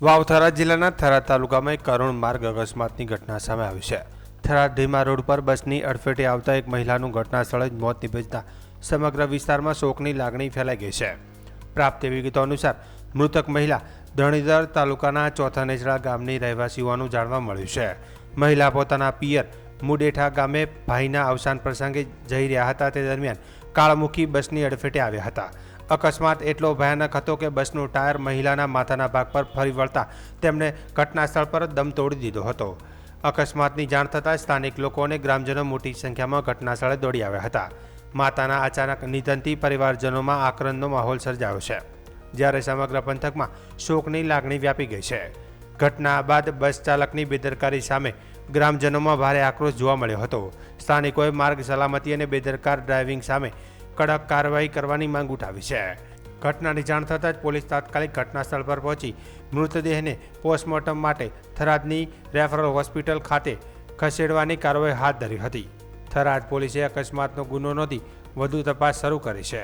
વાવ થરાદ જિલ્લાના થરાદ તાલુકામાં એક કરુણ માર્ગ અકસ્માતની ઘટના સામે આવી છે। થરાદ ધીમા રોડ પર બસની અડફેટે આવતા એક મહિલાનું ઘટના સ્થળે જ મોત નિપજતા સમગ્ર વિસ્તારમાં શોકની લાગણી ફેલાઈ ગઈ છે। પ્રાપ્ત વિગતો અનુસાર મૃતક મહિલા ધણીધર તાલુકાના ચોથા નેચડા ગામની રહેવાસી હોવાનું જાણવા મળ્યું છે। મહિલા પોતાના પિયર મુડેઠા ગામે ભાઈના અવસાન પ્રસંગે જઈ રહ્યા હતા તે દરમિયાન કાળમુખી બસની અડફેટે આવ્યા હતા। અકસ્માત એટલો ભયાનક હતો કે બસનું ટાયર મહિલાના માથાના ભાગ પર ફરી વળતા તેમણે ઘટના સ્થળ પર જ દમ તોડી દીધો હતો। અકસ્માતની જાણ થતાં સ્થાનિક લોકો અને ગ્રામજનો મોટી સંખ્યામાં ઘટના સ્થળે દોડી આવ્યા હતા। માતાના અચાનક નિધનથી પરિવારજનોમાં આક્રંદનો માહોલ સર્જાયો છે, જ્યારે સમગ્ર પંથકમાં શોકની લાગણી વ્યાપી ગઈ છે। ઘટના બાદ બસ ચાલકની બેદરકારી સામે ગ્રામજનોમાં ભારે આક્રોશ જોવા મળ્યો હતો। સ્થાનિકોએ માર્ગ સલામતી અને બેદરકાર ડ્રાઇવિંગ સામે કડક કાર્યવાહી કરવાની માંગ ઉઠાવી છે। ઘટનાની જાણ થતાં જ પોલીસ તાત્કાલિક ઘટના સ્થળ પર પહોંચી મૃતદેહને પોસ્ટમોર્ટમ માટે થરાદની રેફરલ હોસ્પિટલ ખાતે ખસેડવાની કાર્યવાહી હાથ ધરી હતી। થરાદ પોલીસે અકસ્માતનો ગુનો નોંધી વધુ તપાસ શરૂ કરી છે।